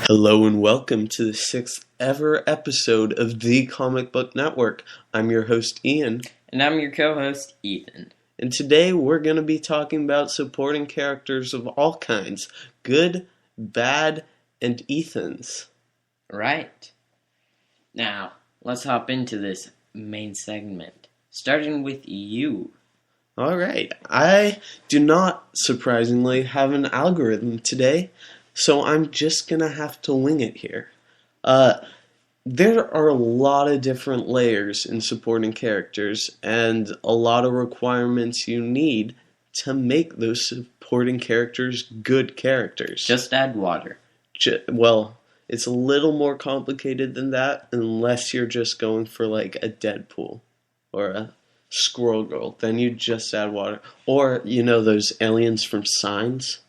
Hello and welcome to the sixth ever episode of the Comic Book Network. I'm your host Ian. And I'm your co-host Ethan. And today we're going to be talking about supporting characters of all kinds. Good, bad, and Ethans. Right. Now, let's hop into this main segment. Starting with you. Alright, I do not, surprisingly, have an algorithm today. So I'm just going to have to wing it here. There are a lot of different layers in supporting characters and a lot of requirements you need to make those supporting characters good characters. Just add water. Well, it's a little more complicated than that unless you're just going for like a Deadpool or a Squirrel Girl. Then you just add water. Or, you know, those aliens from Signs?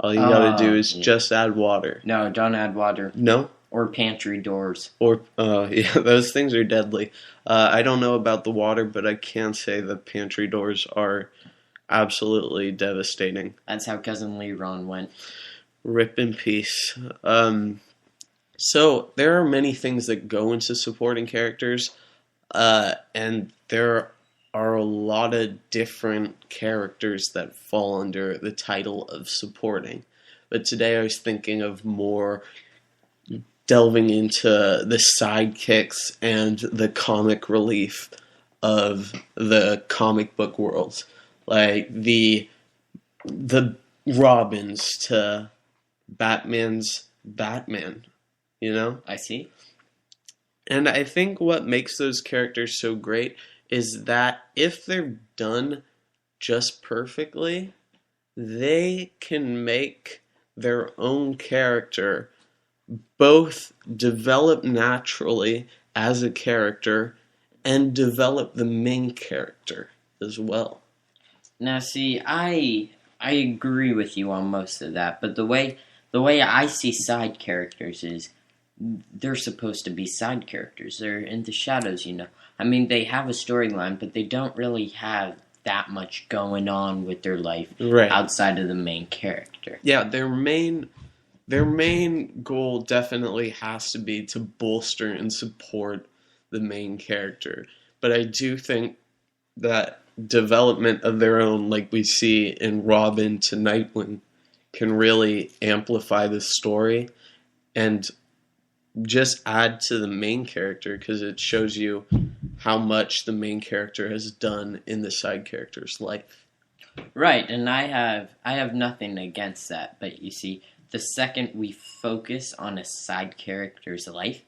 All you gotta do is just add water. No, don't add water. No? Or pantry doors. Or, yeah, those things are deadly. I don't know about the water, but I can say that pantry doors are absolutely devastating. That's how Cousin Leron went. Rip in peace. So, there are many things that go into supporting characters, and there are a lot of different characters that fall under the title of supporting. But today I was thinking of more delving into the sidekicks and the comic relief of the comic book world. Like the Robins to Batman's Batman, you know? I see. And I think what makes those characters so great is that if they're done just perfectly, they can make their own character both develop naturally as a character and develop the main character as well. Now, see, I agree with you on most of that, but the way I see side characters is they're supposed to be side characters. They're in the shadows, you know. I mean, they have a storyline, but they don't really have that much going on with their life outside of the main character. Yeah, their main goal definitely has to be to bolster and support the main character. But I do think that development of their own, like we see in Robin to Nightwing, can really amplify the story and just add to the main character because it shows you how much the main character has done in the side character's life. Right, and I have nothing against that, but you see, the second we focus on a side character's life,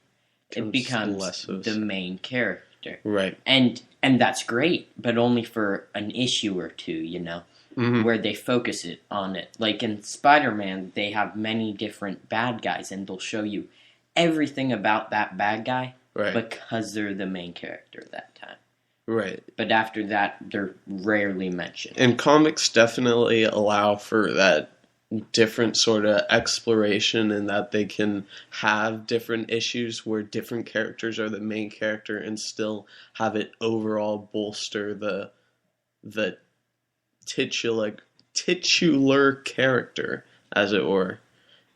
it becomes the main character. Right. And that's great, but only for an issue or two, you know, where they focus it on it. Like in Spider-Man, they have many different bad guys, and they'll show you everything about that bad guy because they're the main character that time. Right. But after that, they're rarely mentioned. And comics definitely allow for that different sort of exploration and that they can have different issues where different characters are the main character and still have it overall bolster the titular character, as it were.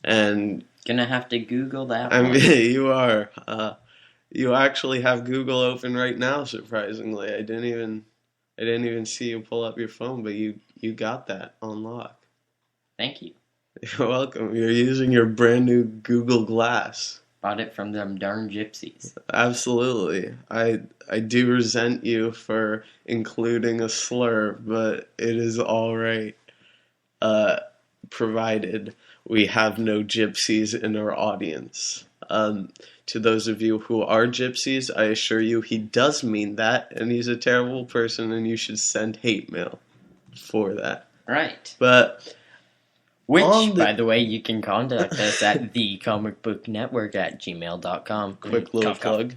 And gonna have to Google that I one. mean, you are. You actually have Google open right now, surprisingly. I didn't even see you pull up your phone, but you got that on lock. Thank you. You're welcome. You're using your brand new Google Glass. Bought it from them darn gypsies. Absolutely. I do resent you for including a slur, but it is all right. Provided we have no gypsies in our audience. To those of you who are gypsies, I assure you he does mean that, and he's a terrible person, and you should send hate mail for that. Right. But which, by the way, you can contact us at thecomicbooknetwork@gmail.com. Quick little plug.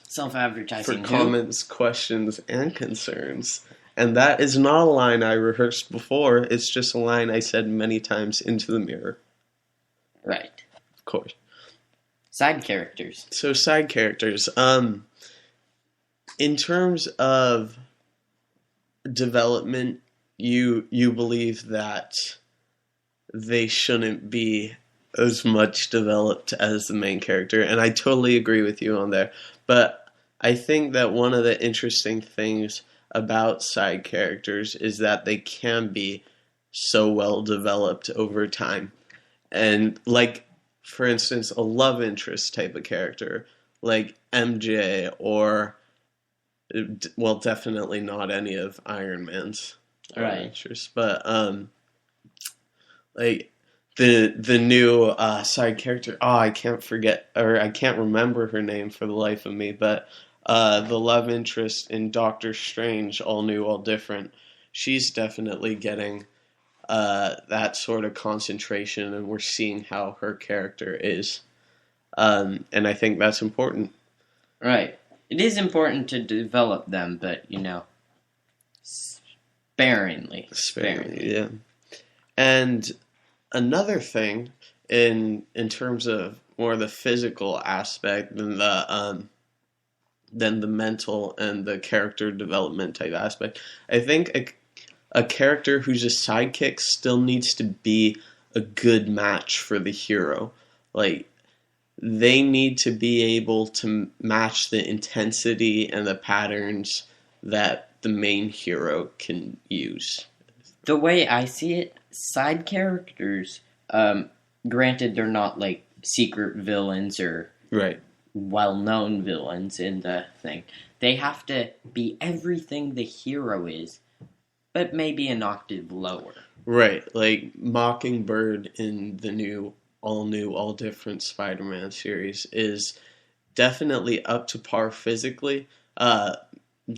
Self-advertising. For comments, questions, and concerns. And that is not a line I rehearsed before. It's just a line I said many times into the mirror. Right. Of course. Side characters. So side characters. In terms of development, you believe that they shouldn't be as much developed as the main character, and I totally agree with you on there. But I think that one of the interesting things about side characters is that they can be so well developed over time. And like, for instance, a love interest type of character, like MJ, or well, definitely not any of Iron Man's love interests, but like the new side character. Oh, I can't forget, or I can't remember her name for the life of me. But the love interest in Doctor Strange, All New, All Different. She's definitely getting that sort of concentration, and we're seeing how her character is. And I think that's important. Right. It is important to develop them, but, sparingly. Sparingly, yeah. And another thing, in terms of more the physical aspect than the mental and the character development type aspect, I think a character who's a sidekick still needs to be a good match for the hero. Like, they need to be able to match the intensity and the patterns that the main hero can use. The way I see it, side characters, granted they're not like secret villains or right, well-known villains in the thing, they have to be everything the hero is, but maybe an octave lower. Right, like Mockingbird in the all different Spider-Man series is definitely up to par physically.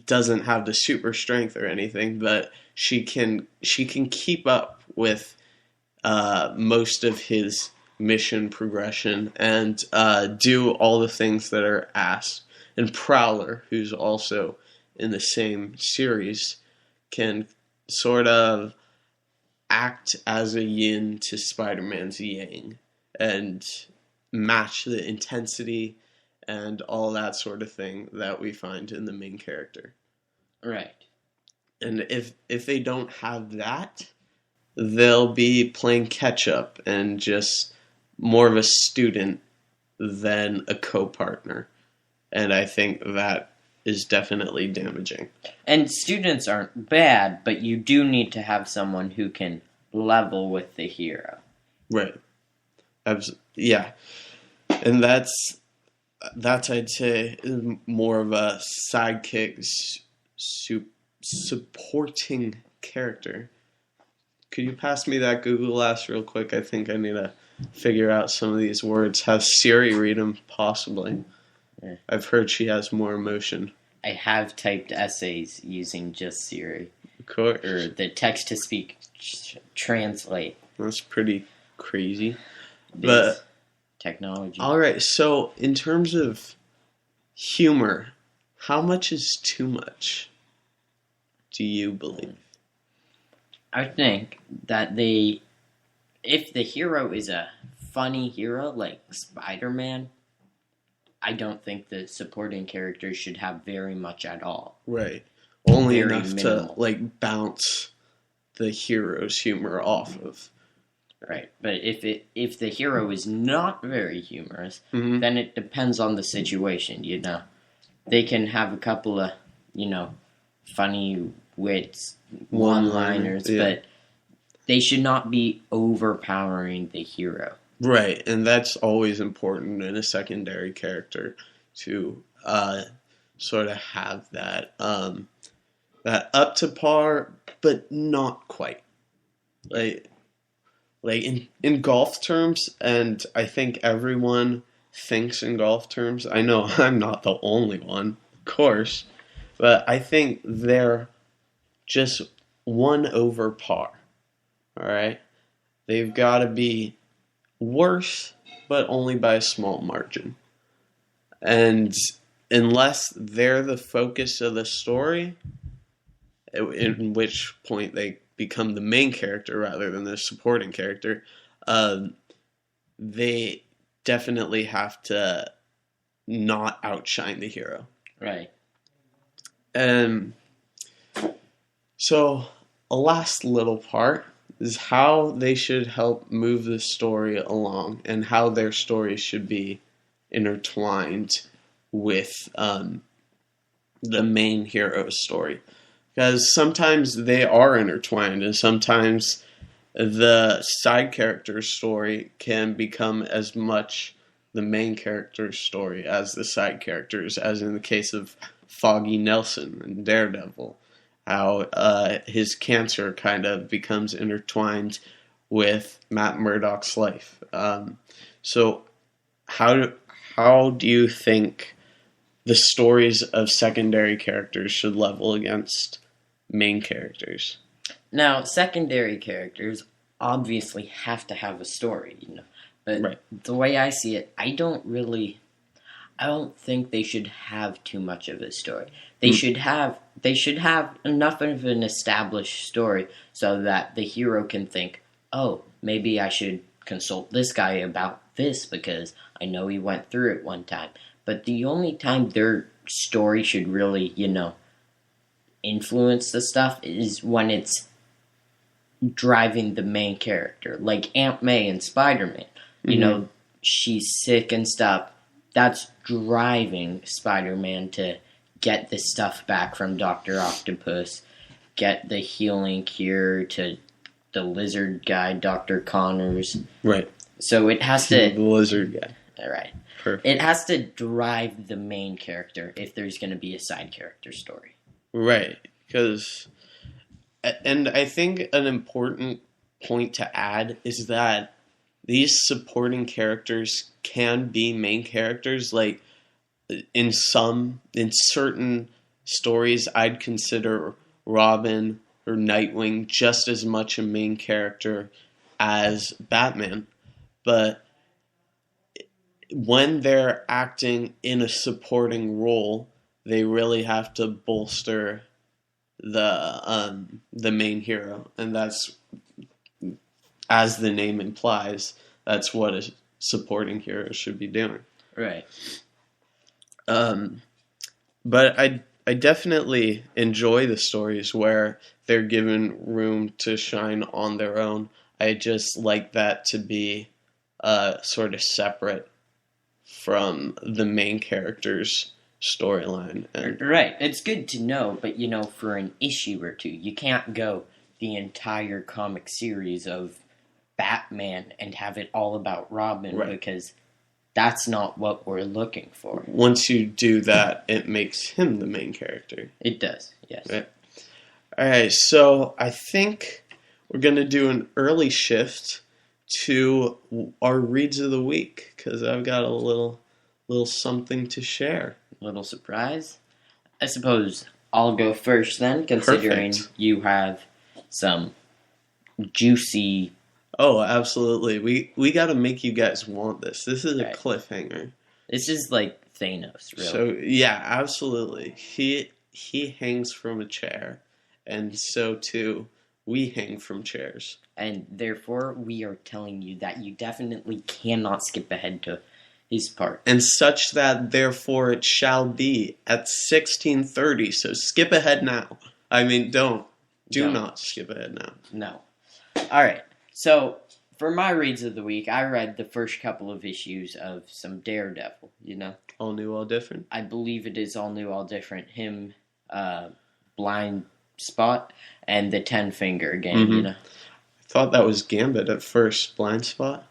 Doesn't have the super strength or anything, but she can keep up with most of his mission progression and do all the things that are asked. And Prowler, who's also in the same series, can sort of act as a yin to Spider-Man's yang and match the intensity and all that sort of thing that we find in the main character. Right. And if they don't have that, they'll be playing catch up and just more of a student than a co-partner. And I think that is definitely damaging. And students aren't bad, but you do need to have someone who can level with the hero. Right. Yeah. And that's I'd say more of a sidekick supporting character. Could you pass me that Google Glass real quick? I think I need to figure out some of these words. Have Siri read them, possibly. Yeah. I've heard she has more emotion. I have typed essays using just Siri. Of course. Or the text-to-speak translate. That's pretty crazy. But technology. All right, so in terms of humor, how much is too much, do you believe? I think that if the hero is a funny hero like Spider-Man, I don't think the supporting characters should have very much at all. Right. Only very enough minimal. To bounce the hero's humor off of. Right, but if the hero is not very humorous, then it depends on the situation, They can have a couple of, funny wits, one-liners, but they should not be overpowering the hero. Right, and that's always important in a secondary character to sort of have that that up to par, but not quite. Like in golf terms, and I think everyone thinks in golf terms. I know I'm not the only one, of course, but I think they're just one over par. All right? They've got to be worse, but only by a small margin. And unless they're the focus of the story, in which point they become the main character rather than the supporting character, they definitely have to not outshine the hero. Right. And so a last little part is how they should help move the story along and how their stories should be intertwined with the main hero's story. Because sometimes they are intertwined, and sometimes the side character's story can become as much the main character's story as the side characters, as in the case of Foggy Nelson and Daredevil. How his cancer kind of becomes intertwined with Matt Murdock's life. So how do you think the stories of secondary characters should level against main characters? Now, secondary characters obviously have to have a story, But Right. the way I see it, I don't think they should have too much of a story. They should have enough of an established story so that the hero can think, "Oh, maybe I should consult this guy about this because I know he went through it one time." But the only time their story should really, influence the stuff is when it's driving the main character, like Aunt May in Spider-Man. She's sick and stuff. That's driving Spider-Man to get the stuff back from Dr. Octopus, get the healing cure to the lizard guy, Dr. Connors. Right. So it has The to... lizard guy. All right. Perfect. It has to drive the main character if there's going to be a side character story. Right. Because, and I think an important point to add is that these supporting characters can be main characters. Like, in certain stories, I'd consider Robin or Nightwing just as much a main character as Batman. But when they're acting in a supporting role, they really have to bolster the main hero, and that's, as the name implies, that's what a supporting hero should be doing. Right. But I definitely enjoy the stories where they're given room to shine on their own. I just like that to be sort of separate from the main character's storyline. Right. It's good to know, but for an issue or two, you can't go the entire comic series of Batman and have it all about Robin, Right. because that's not what we're looking for. Once you do that, it makes him the main character. It does, yes. Right. All right, so I think we're going to do an early shift to our reads of the week, because I've got a little something to share. Little surprise. I suppose I'll go first then, considering Perfect. you have some juicy... Oh, absolutely. We got to make you guys want this. This is a Right. cliffhanger. This is like Thanos, really. So, yeah, absolutely. He hangs from a chair, and so too we hang from chairs. And therefore, we are telling you that you definitely cannot skip ahead to his part. And such that therefore it shall be at 16:30. So skip ahead now. I mean, don't. Do not skip ahead now. No. Alright, so for my reads of the week, I read the first couple of issues of some Daredevil, All new, all different. I believe it is all new, all different. Him, Blind Spot, and the Ten Finger Gang, I thought that was Gambit at first, Blind Spot.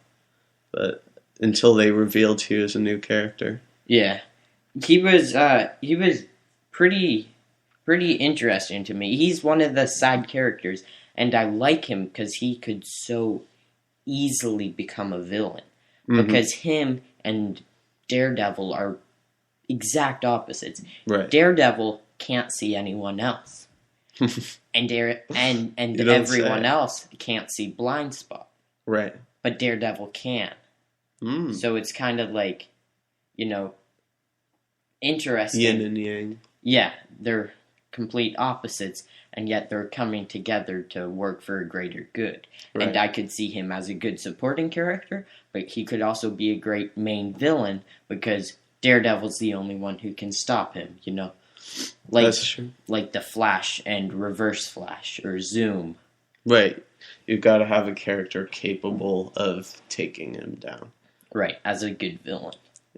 But until they revealed he was a new character. Yeah. He was pretty interesting to me. He's one of the side characters, and I like him because he could so easily become a villain. Because him and Daredevil are exact opposites. Right. Daredevil can't see anyone else. and everyone else can't see Blind Spot. Right. But Daredevil can. So it's kind of like, interesting. Yin and yang. Yeah, they're complete opposites, and yet they're coming together to work for a greater good. Right. And I could see him as a good supporting character, but he could also be a great main villain because Daredevil's the only one who can stop him, Like, That's true. like the Flash and Reverse Flash or Zoom. Right. you've got to have a character capable of taking him down. Right, as a good villain.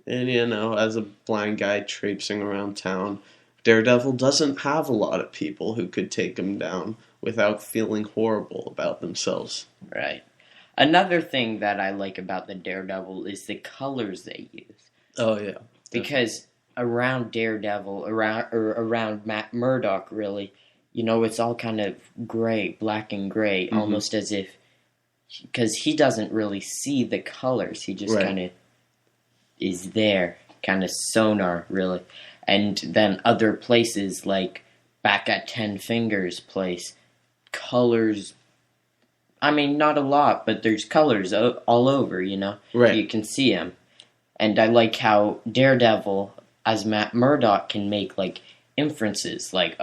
And, as a blind guy traipsing around town, Daredevil doesn't have a lot of people who could take him down without feeling horrible about themselves. Right. Another thing that I like about the Daredevil is the colors they use. Oh, yeah. Because around Daredevil, around Matt Murdock, really, it's all kind of gray, black and gray, almost as if, because he doesn't really see the colors. He just kind of is there, kind of sonar, really. And then other places, like back at 10 Fingers place, colors, I mean, not a lot, but there's colors all over, Right. You can see them. And I like how Daredevil, as Matt Murdock, can make, like, inferences, like,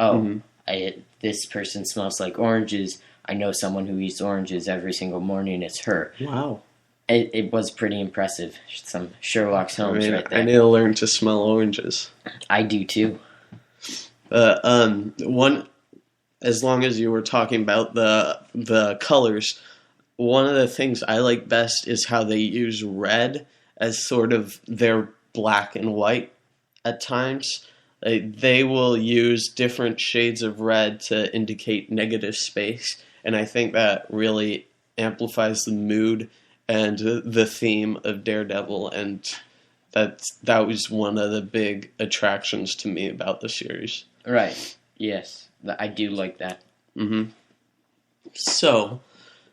this person smells like oranges. I know someone who eats oranges every single morning. It's her. Wow. It was pretty impressive. Some Sherlock Holmes right there. I need to learn to smell oranges. I do too. As long as you were talking about the colors, one of the things I like best is how they use red as sort of their black and white at times. They will use different shades of red to indicate negative space, and I think that really amplifies the mood and the theme of Daredevil, and that was one of the big attractions to me about the series. Right. Yes. I do like that. Mm-hmm. So,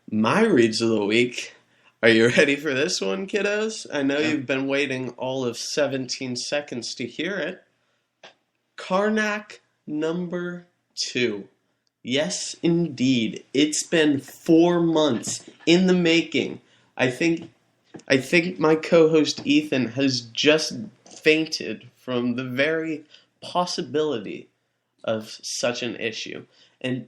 my reads of the week. Are you ready for this one, kiddos? I know you've been waiting all of 17 seconds to hear it. Karnak number 2. Yes, indeed. It's been 4 months in the making. I think my co-host Ethan has just fainted from the very possibility of such an issue. And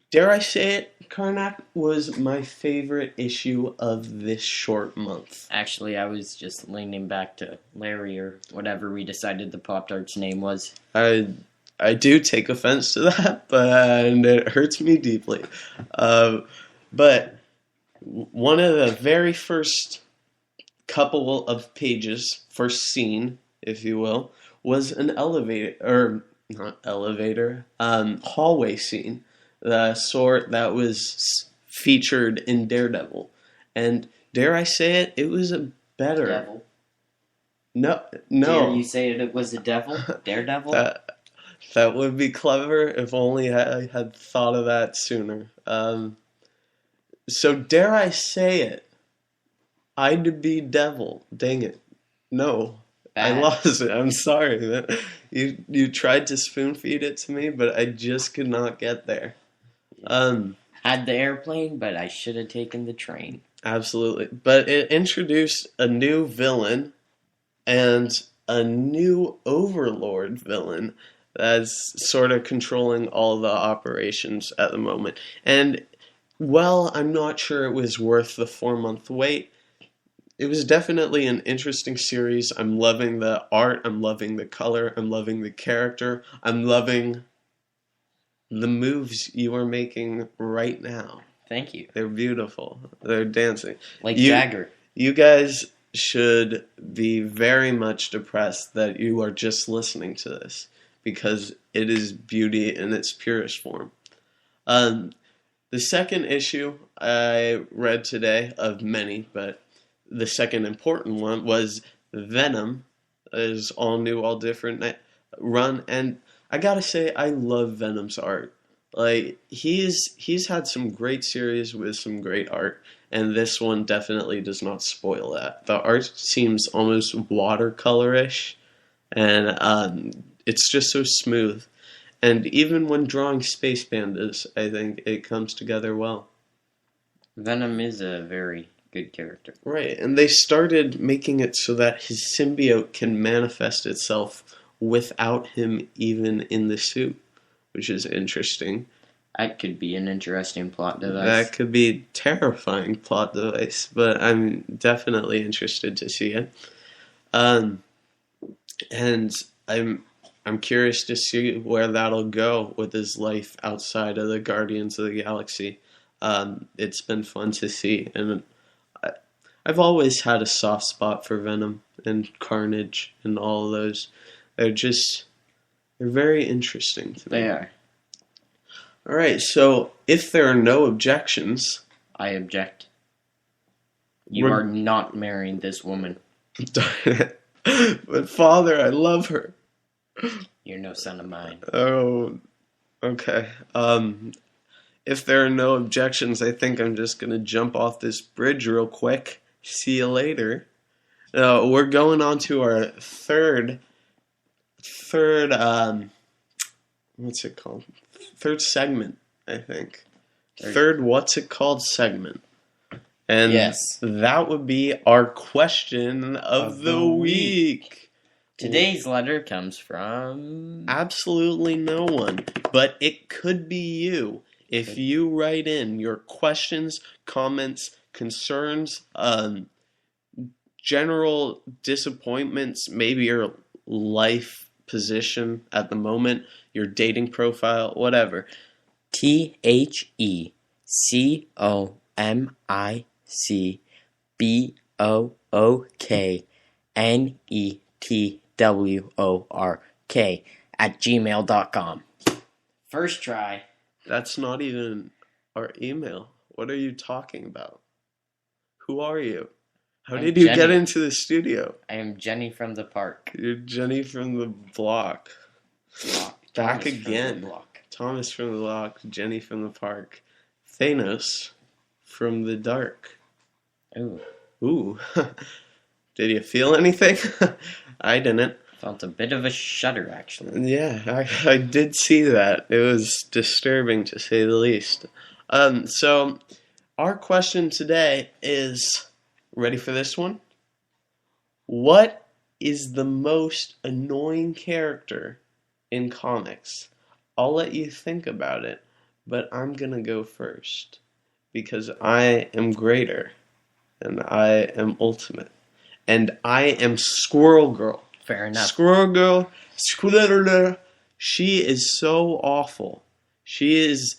dare I say it, Karnak was my favorite issue of this short month. Actually, I was just leaning back to Larry or whatever we decided the Pop-Tart's name was. I do take offense to that, and it hurts me deeply. But one of the very first couple of pages, first scene, if you will, was an hallway scene, the sort that was featured in Daredevil. And dare I say it, it was a better... Devil? No. Dare you say it was a devil? Daredevil? That would be clever if only I had thought of that sooner. So dare I say it, I'd be devil. Dang it. No. Bad. I lost it. I'm sorry. You tried to spoon feed it to me, but I just could not get there. Had the airplane, but I should have taken the train. Absolutely. But it introduced a new villain and a new overlord villain that's sort of controlling all the operations at the moment. And while I'm not sure it was worth the 4-month wait, it was definitely an interesting series. I'm loving the art, I'm loving the color, I'm loving the character, I'm loving the moves you are making right now. Thank you. They're beautiful. They're dancing. Like Jagger. You guys should be very much depressed that you are just listening to this, because it is beauty in its purest form. The second issue I read today, of many, but the second important one, was Venom. Is all new, all different run, and I gotta say, I love Venom's art. Like, he's had some great series with some great art, and this one definitely does not spoil that. The art seems almost watercolorish, and it's just so smooth. And even when drawing space pandas, I think it comes together well. Venom is a very good character. Right, and they started making it so that his symbiote can manifest itself without him even in the suit, which is interesting. That could be an interesting plot device. That could be a terrifying plot device, but I'm definitely interested to see it. And I'm curious to see where that'll go with his life outside of the Guardians of the Galaxy. It's been fun to see, and I, I've always had a soft spot for Venom and Carnage and all of those. They're very interesting to me. They are. All right, so if there are no objections, I object. You We're- are not marrying this woman. but Father, I love her. You're no son of mine. Oh, okay. If there are no objections, I think I'm just gonna jump off this bridge real quick. See you later. We're going on to our third, what's it called? Third segment, I think. Third, what's it called segment. And Yes. that would be our question of the week. Today's letter comes from... Absolutely no one, but it could be you. If you write in your questions, comments, concerns, general disappointments, maybe your life position at the moment, your dating profile, whatever. TheComicBookNetwork@gmail.com. First try. That's not even our email. What are you talking about? Who are you? How I'm did you Jenny. get into the studio? I am Jenny from the park. You're Jenny from the block. Back Thomas from the again. block. Thomas from the block, Jenny from the park. Thanos from the dark. Ooh, Ooh. Did you feel anything? I didn't. felt a bit of a shudder, actually. Yeah, I did see that. It was disturbing to say the least. So our question today is, ready for this one? What is the most annoying character in comics? I'll let you think about it, but I'm gonna go first because I am greater and I am ultimate and I am Squirrel Girl. Fair enough. Squirrel Girl, she is so awful. She is.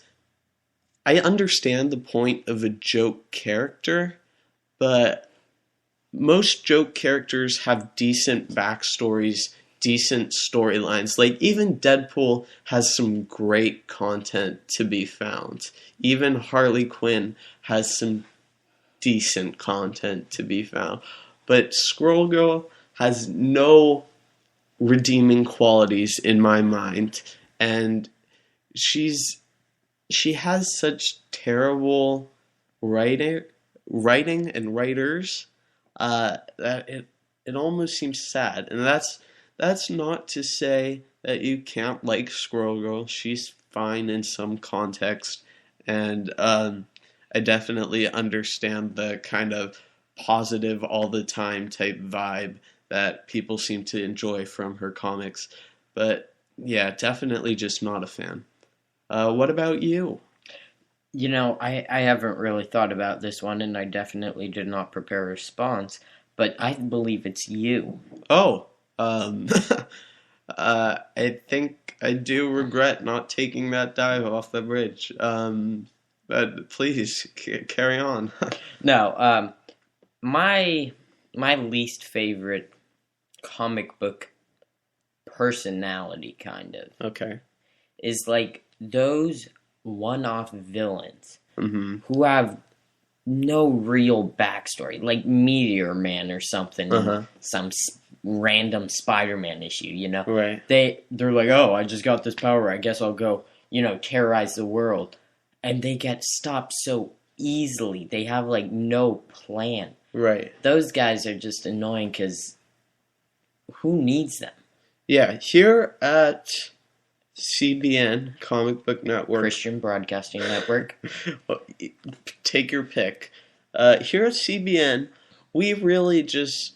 I understand the point of a joke character, but most joke characters have decent backstories, decent storylines. Like, even Deadpool has some great content to be found. Even Harley Quinn has some decent content to be found. But Squirrel Girl has no redeeming qualities in my mind, and she has such terrible writing and writers that it almost seems sad. And that's not to say that you can't like Squirrel Girl. She's fine in some context, and I definitely understand the kind of positive all the time type vibe that people seem to enjoy from her comics. But yeah, definitely just not a fan. What about you? You know, I haven't really thought about this one, and I definitely did not prepare a response, but I believe it's you. Oh, I think I do regret not taking that dive off the bridge. But please carry on. No, my least favorite comic book personality, kind of, Okay. is like those one-off villains Mm-hmm. who have no real backstory, like Meteor Man or something, Uh-huh. some random Spider-Man issue. You know, Right. they're like, oh, I just got this power. I guess I'll go, terrorize the world, and they get stopped so easily. They have like no plan. Right. Those guys are just annoying because who needs them? Yeah. Here at CBN, Comic Book Network. Christian Broadcasting Network. Take your pick. Here at CBN, we really just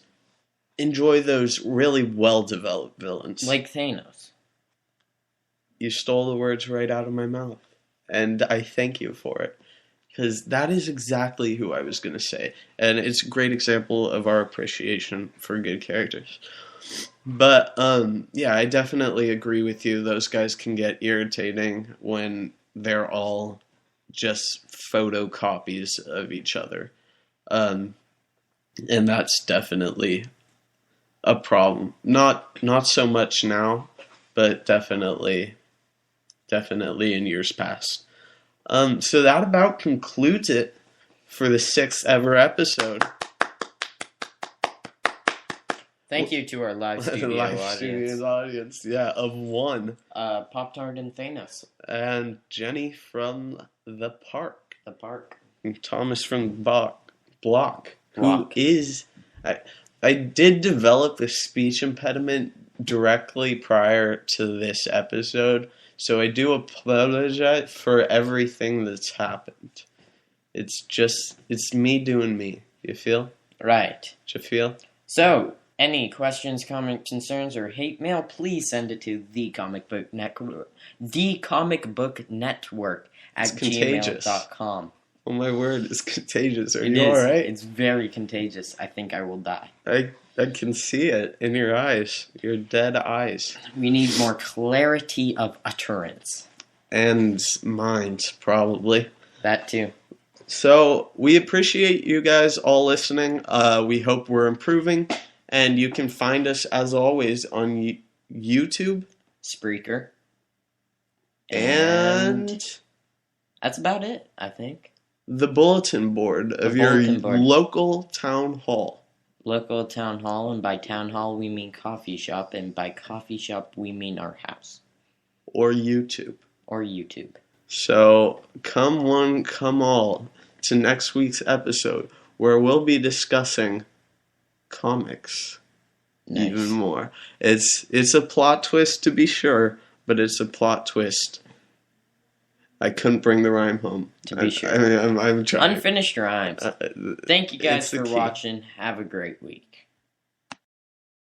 enjoy those really well-developed villains. Like Thanos. You stole the words right out of my mouth, and I thank you for it, because that is exactly who I was going to say, and it's a great example of our appreciation for good characters. But yeah, I definitely agree with you. Those guys can get irritating when they're all just photocopies of each other. And that's definitely a problem. Not so much now, but definitely in years past. So that about concludes it for the 6th ever episode. Thank you to our live studio audience. Yeah, of one. Pop-Tart and Thanos. And Jenny from the park. The park. And Thomas from Block. Who is... I did develop a speech impediment directly prior to this episode, so I do apologize for everything that's happened. It's me doing me. You feel? Right. Do you feel? So, any questions, comments, concerns, or hate mail, please send it to the Comic Book Network at gmail.com. Oh my word, it's contagious. Are you alright? It's very contagious. I think I will die. I can see it in your eyes. Your dead eyes. We need more clarity of utterance. And mind, probably. That too. So, we appreciate you guys all listening. We hope we're improving. And you can find us, as always, on YouTube. Spreaker. And that's about it, I think. The bulletin board of your local town hall. Local town hall, and by town hall we mean coffee shop, and by coffee shop we mean our house. Or YouTube. So, come one, come all to next week's episode, where we'll be discussing comics. Nice. Even more. It's a plot twist, to be sure, but it's a plot twist. I couldn't bring the rhyme home. To be sure. I'm trying. Unfinished rhymes. Thank you guys for watching. Have a great week.